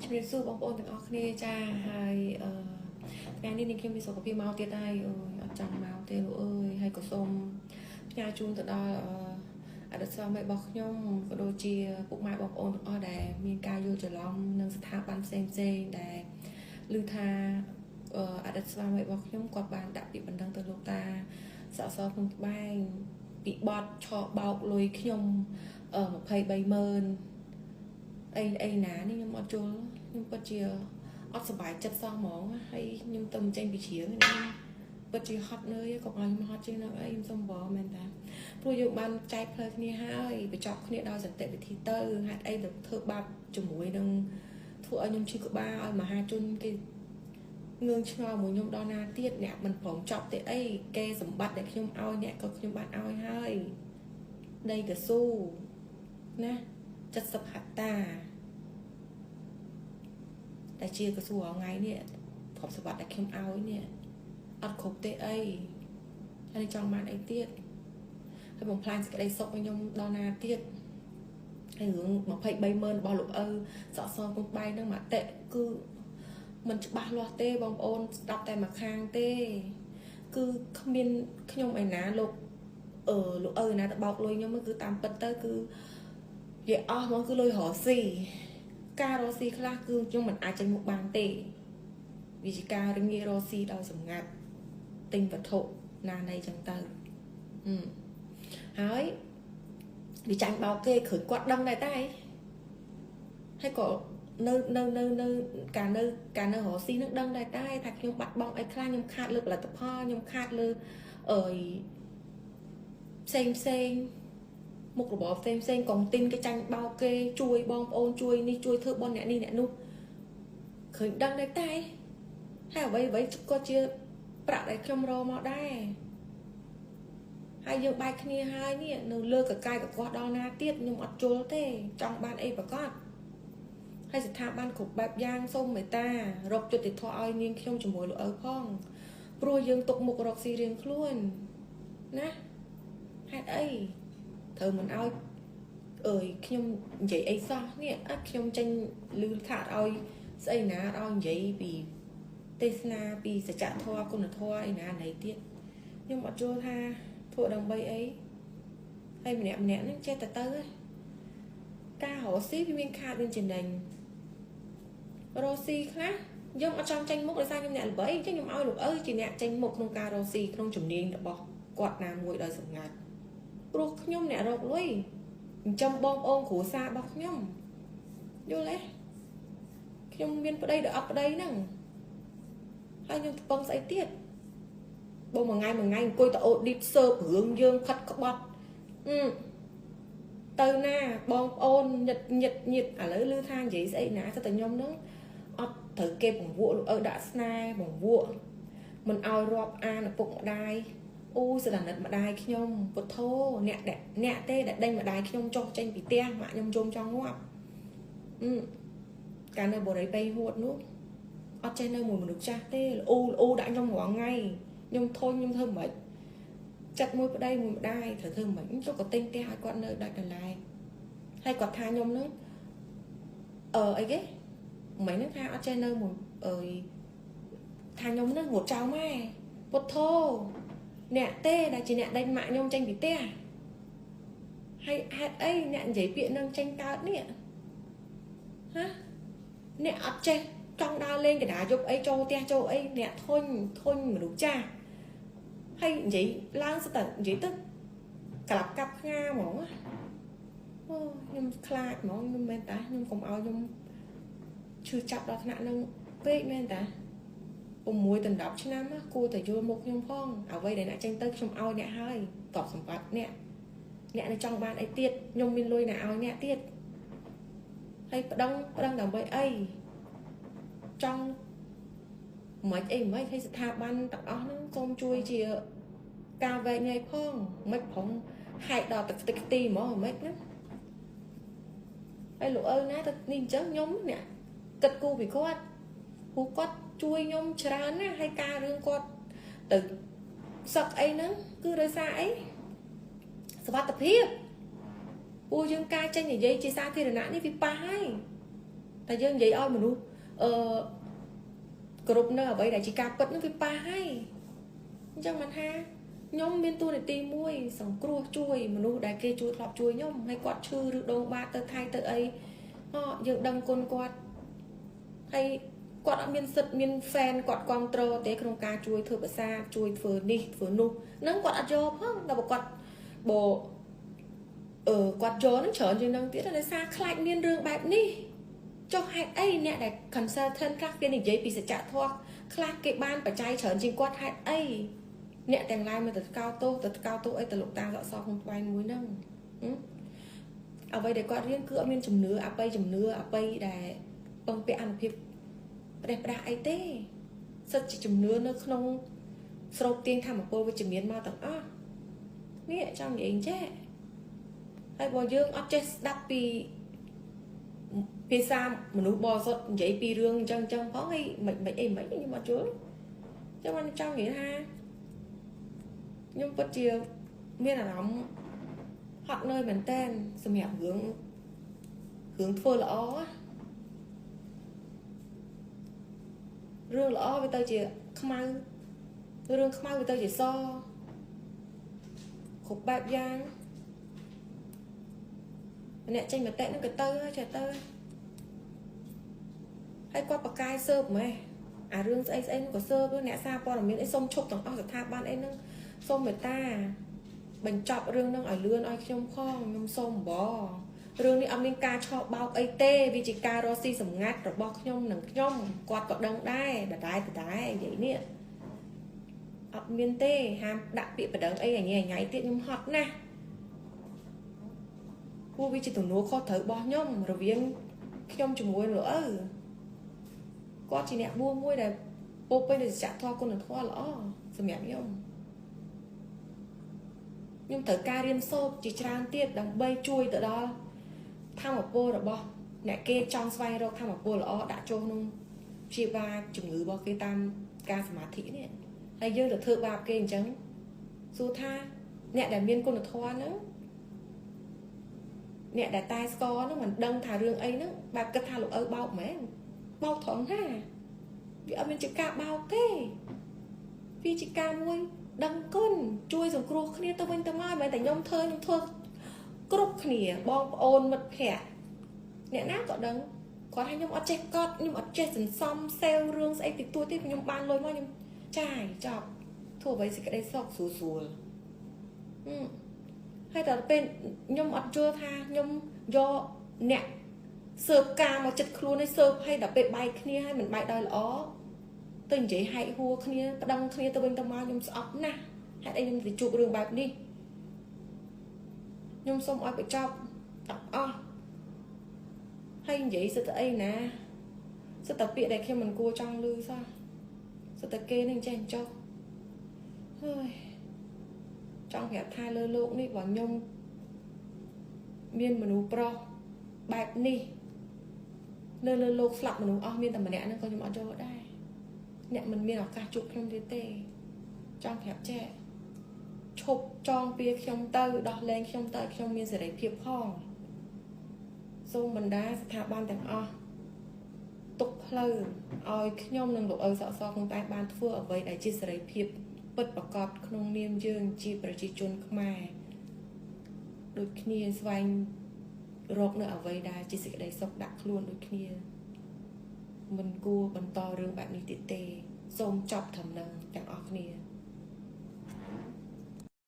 ជំរាបសួរបងប្អូនទាំងអស់គ្នាចាហើយថ្ងៃនេះនាងខ្ញុំមានសុខភាពមកទៀតហើយអត់ចង់មកទេលោកអើយហើយក៏សូមផ្ញើជូនទៅដល់អតីតស្វាមីរបស់ខ្ញុំក៏ដូចជាពុកម៉ែបងប្អូនទាំងអស់ដែលមានការយល់ច្រឡំនឹងស្ថាប័នផ្សេងដែលឮថាអតីតស្វាមីរបស់ខ្ញុំគាត់បានដាក់ពាក្យបណ្ដឹងទៅលោកតាសសក្នុងត្បែងពីបត់ឆោបោកលុយខ្ញុំ230000អីណានេះខ្ញុំអត់យល់ខ្ញុំពិតជាអត់សប្បាយចិត្តសោះហ្មងហើយខ្ញុំទៅចេញពីជ្រៀងនេះពិតជាហត់នឿយកុំឲ្យខ្ញុំហត់ជាងនោះអីខ្ញុំសុំបងមែនតាព្រោះយើងបានចែកផ្លូវគ្នាហើយបញ្ចប់គ្នាដោយសន្តិវិធីទៅហេតុអីទៅធ្វើបាបជាមួយនឹងធ្វើឲ្យខ្ញុំឈឺក្បាលឲ្យមហាជនគេងឿងឆ្ងល់មួយខ្ញុំដល់ណាទៀតអ្នកមិនព្រមចប់ទេអីគេសម្បត្តិដែលខ្ញុំឲ្យអ្នកក៏ខ្ញុំបានឲ្យហើយដីកស៊ូណា70ហត្តាតែជាកស៊ូថ្ងៃនេះទ្រព្យសម្បត្តិដែលខ្ញុំឲ្យនេះអត់គ្រប់ទេអីហើយចង់បានអីទៀតហើយបំផ្លាញសេចក្តីសុខរបស់ខ្ញុំដល់ណាទៀតហើយរឿង230000របស់លោកឪសក់សក្នុងបែកហ្នឹងមតិគឺมันច្បាស់លាស់ទេបងប្អូនស្ដាប់តែមួយខាងទេគឺគ្មានខ្ញុំឯណាលោកលោកឪណាទៅបោកលុយខ្ញុំគឺតាមពិតទៅគឺនិយាយអស់មកគឺលុយរស់ស៊ីការរស់ស៊ីខ្លះគឺខ្ញុំមិនអាចចេញមុខបានទេវិជាការរងារស់ស៊ីដោយសម្ងាត់ទិញវត្ថុណានៃចឹងទៅហើយវាចាញ់បោកគេឃើញគាត់ដឹងដែរតែហើយក៏នៅការនៅរស់ស៊ីនឹងដឹងដែរតែថាខ្ញុំបាត់បង់អីខ្លះខ្ញុំខាតលើផលិតផលខ្ញុំខាតលើផ្សេងមុខរបរផ្សេងកុំទិញគេចាញ់បោកគេជួយបងប្អូនជួយនេះជួយធ្វើបន់អ្នកនេះអ្នកនោះឃើញដឹងដែរតែហើយអ្វីក៏ជាប្រាក់ដែលខ្ញុំរកមកដែរហើយយើងបែកគ្នាហើយនេះនៅលើកកាយកកោះដល់ណាទៀតខ្ញុំអត់ជល់ទេចង់បានអីប្រកាសហើយស្ថាប័នគ្រប់បែបយ៉ាងសូមមេត្តារកយុត្តិធម៌ឲ្យនាងខ្ញុំជាមួយលោកឪផងព្រោះយើងទុកមុខរកស៊ីរៀងខ្លួនណាហេតុអីត្រូវមិនឲ្យខ្ញុំនិយាយអីសោះនេះអត់ខ្ញុំចេញលឺថាឲ្យស្អីណាឲ្យនិយាយពីទេសនាពីសច្ចធម៌គុណធម៌អីណាណីទៀតខ្ញុំអត់យល់ថាធ្វើដើម្បីអីហើយម្នាក់ហ្នឹងចេះតែទៅការរស់ស៊ីវាមានខាតមានចំណេញរស់ស៊ីខ្លះយើងអត់ចង់ចេញមុខដោយសារខ្ញុំអ្នកល្បីអញ្ចឹងខ្ញុំឲ្យលោកឪជាអ្នកចេញមុខក្នុងការរស់ស៊ីក្នុងជំនាញរបស់គាត់ណាមួយដោយសម្ងាត់ព្រោះខ្ញុំអ្នករកលុយចិញ្ចឹមបងប្អូនគ្រួសាររបស់ខ្ញុំយល់ទេខ្ញុំមានប្តីដល់អត់ប្តីហ្នឹងហើយខ្ញុំថ្ពឹងស្អីទៀតបងមួយថ្ងៃអង្គុយតអូឌីតសើបរឿងយើងផាត់ក្បត់ទៅណាបងប្អូនញិតឥឡូវឮថានិយាយស្អីណាទៅតែខ្ញុំហ្នឹងអត់ត្រូវគេបង្វក់លោកឪដាក់ស្នេហ៍បង្វក់មិនឲ្យរាប់អានឪពុកម្ដាយសរណិតម្ដាយខ្ញុំពុទ្ធោអ្នកទេដែលដេញម្ដាយខ្ញុំចុះចេញពីផ្ទះម៉ាក់ខ្ញុំជុំចង់ងាប់កាលនៅបរិយាប័យហួតនោះអត់ចេះនៅមួយមនុស្សចាស់ទេល្អដាក់ខ្ញុំរាល់ថ្ងៃខ្ញុំធន់ខ្ញុំធ្វើមិនចាត់មួយប្តីមួយម្ដាយត្រូវធ្វើមិនចុះក៏ទិញផ្ទះឲ្យគាត់នៅដាច់ដライហើយគាត់ថាខ្ញុំនឹងអីគេមិនហ្នឹងថាអត់ចេះនៅមួយថាខ្ញុំនឹងងត់ចោលម៉ែពុទ្ធោអ្នកទេដែលជាអ្នកដេញម៉ាក់ខ្ញុំចេញពីផ្ទះហើយហេតុអីអ្នកនិយាយពាក្យនឹងចេញកើតនេះអ្នកអត់ចេះចង់ដើរលេងកណ្ដាលយប់អីចូលផ្ទះចូលអីអ្នកធុញមនុស្សចាស់ហើយនិយាយឡើងស្ទើរនិយាយទៅក្លាប់កាប់ផ្ងាហ្មងខ្ញុំខ្លាចហ្មងខ្ញុំមែនតាខ្ញុំកុំឲ្យខ្ញុំឈឺចាប់ដល់ថ្នាក់នឹងពេកមែនតា6 ដល់ 10 ឆ្នាំគួរតែយល់មុខខ្ញុំផងអ្វីដែលអ្នកចេញទៅខ្ញុំឲ្យអ្នកហើយតបសម្បត្តិអ្នកនៅចង់បានអីទៀតខ្ញុំមានលុយណាឲ្យអ្នកទៀតហើយប្តឹងដើម្បីអីចង់មិនហើយស្ថាប័នទាំងអស់ហ្នឹងសូមជួយជាការវែកញែកផងមិនប្រងហែកដល់ទឹកខ្ទីហ្មងមិនណាហើយលោកឪណាទៅនេះអញ្ចឹងខ្ញុំអ្នកគិតគូរពីគាត់ព្រោះគាត់ជួយខ្ញុំច្រើនណាស់ហើយការរឿងគាត់ទៅសឹកអីហ្នឹងគឺដោយសារអីសុវត្ថិភាពពួកយើងការចេញនិយាយជាសាធារណៈនេះវាប៉ះហើយ តែយើងនិយាយឲ្យមនុស្សគ្រប់នៅអ្វីដែលជាការពិតនឹងវាប៉ះហើយអញ្ចឹងមិនថាខ្ញុំមានតួនាទីមួយសង្គ្រោះជួយមនុស្សដែលគេជួយធ្លាប់ជួយខ្ញុំហើយគាត់ឈឺឬដងបាតទៅថៃទៅអីយើងដឹងគុណគាត់ហើយគាត់អត់មានសិទ្ធមាន fan គាត់គ្រប់គ្រងទេក្នុងការជួយធ្វើភាសាជួយធ្វើនេះធ្វើនោះហ្នឹងគាត់អត់យកផងតែបើគាត់គាត់យកនឹងច្រើនជាងនឹងទៀតដោយសារខ្លាចមានរឿងបែបនេះចុះហេតុអីអ្នកដែល consultant ខ្លះគេនិយាយពីសច្ចធម៌ខ្លះគេបានបច្ច័យច្រើនជាងគាត់ហេតុអីអ្នកទាំងឡាយមកទៅកោតទោសអីទៅលោកតាសក់សក្នុងក្បែរមួយហ្នឹងអ្វីដែលគាត់រៀនគឺអត់មានជំនឿអបិយជំនឿអបិយដែលពឹងពាក់អនុភាពប្រេះប្រាស់អីទេសិតជាជំនឿនៅក្នុងស្រូបទាញធម្មពលវិជ្ជមានមកទាំងអស់នេះចង់និយាយចេះហើយបើយើងអត់ចេះស្ដាប់ពីភាសាមនុស្សបរិសុទ្ធនិយាយពីរឿងអញ្ចឹងផងហើយមិនខ្ញុំអត់យល់ចឹងមិនចង់និយាយថាខ្ញុំពិតជាមានអារម្មណ៍ហត់នឿយមែនតើសម្រាប់រឿងធ្វើល្អរឿងល្អវាទៅជាខ្មៅរឿងខ្មៅវាទៅជាសគ្រប់បែបយ៉ាងអ្នកចេញមតិនឹងក៏ទៅចេះទៅហើយគាត់បកកាយស៊ើបហ្មងអារឿងស្អីនោះក៏ស៊ើបអ្នកសារព័ត៌មានអីសុំឈប់ទាំងអស់ស្ថាប័នអីហ្នឹងសុំមេត្តាបញ្ចប់រឿងហ្នឹងឲ្យលឿនឲ្យខ្ញុំផងខ្ញុំសុំបងរឿងនេះអត់មានការឆោបបោកអីទេវាជាការរស់ស៊ីសម្ងាត់របស់ខ្ញុំនឹងខ្ញុំគាត់ក៏ដឹងដែរដដែលនិយាយនេះអត់មានទេហាមដាក់ពាក្យបដិងអីញ៉ៃទៀតខ្ញុំហត់ណាស់ព្រោះវាជាទំនួលខុសត្រូវរបស់ខ្ញុំរវាងខ្ញុំជាមួយលោកឪគាត់ជាអ្នកបួសមួយដែលពោពេញដោយសច្ចធម៌គុណធម៌ល្អសម្រាប់ខ្ញុំត្រូវការរៀនសូត្រជាច្រើនទៀតដើម្បីជួយទៅដល់ធម៌ពលរបស់អ្នកគេចង់ស្វែងរកធម៌ពលល្អដាក់ចូលក្នុងព្យាបាលជំងឺរបស់គេតាមការសមាធិនេះហើយយើងទៅធ្វើបាបគេអញ្ចឹងសួរថាអ្នកដែលមានគុណធម៌ហ្នឹងអ្នកដែលតែស្គរហ្នឹងមិនដឹងថារឿងអីហ្នឹងបែបគិតថាលោកឪបោកមែនបោកត្រង់ណាវាអត់មានជាការបោកទេវាជាការមួយដឹងគុណជួយសង្គ្រោះគ្នាទៅវិញទៅមកមិនតែខ្ញុំធ្វើគ្រប់គ្នាបងប្អូនមិត្តភ័ក្តិអ្នកណាក៏ដឹងគាត់ឲ្យខ្ញុំអត់ចេះកត់ខ្ញុំអត់ចេះសន្សំសេវរឿងស្អីតិចតួចទេខ្ញុំបានលុយមកខ្ញុំចាយចប់ធ្វើអ្វីសេចក្តីសុខស្រួលហើយតែពេលខ្ញុំអត់យល់ថាខ្ញុំយកអ្នកស៊ើបការមកចិត្តខ្លួនឲ្យស៊ើបឲ្យដល់ពេលបែកគ្នាហើយមិនបែកដោយល្អទៅនិយាយហែកហួរគ្នាប្តឹងគ្នាទៅវិញទៅមកខ្ញុំស្អប់ណាស់ហេតុអីខ្ញុំទៅជួបរឿងបែបនេះខ្ញុំសូមឲ្យបញ្ចប់ទាំងអស់ហើយនិយាយសិតតែអីណាសិតតែពាក្យដែលខ្ញុំមិនគួរចង់ឮសោះសិតតែគេនឹងចេះចុះហើយចង់ប្រាប់ថាលើលោកនេះបើខ្ញុំមានមនុស្សប្រុសបែបនេះលើលោកស្លាប់មនុស្សអស់មានតែម្នាក់ហ្នឹងក៏ខ្ញុំអត់យកដែរអ្នកមិនមានឱកាសជួបខ្ញុំទៀតទេចង់ប្រាប់ចេះឈប់ចងពៀខ្ញុំទៅដោះលែងខ្ញុំទៅខ្ញុំមានសេរីភាពផងសូមបណ្ដាស្ថាប័នទាំងអស់ទុកផ្លូវឲ្យខ្ញុំនិងលោកឪសក់សក្នុងតែបានធ្វើអ្វីដែលជាសេរីភាពពិតប្រាកដក្នុងនាមយើងជាប្រជាជនខ្មែរដូចគ្នាស្វែងរកនៅអ្វីដែលជាសេចក្តីសុខដាក់ខ្លួនដូចគ្នាមិនគួរបន្តរឿងបែបនេះទៀតទេសូមចប់ត្រឹមនឹងទាំងអស់គ្នា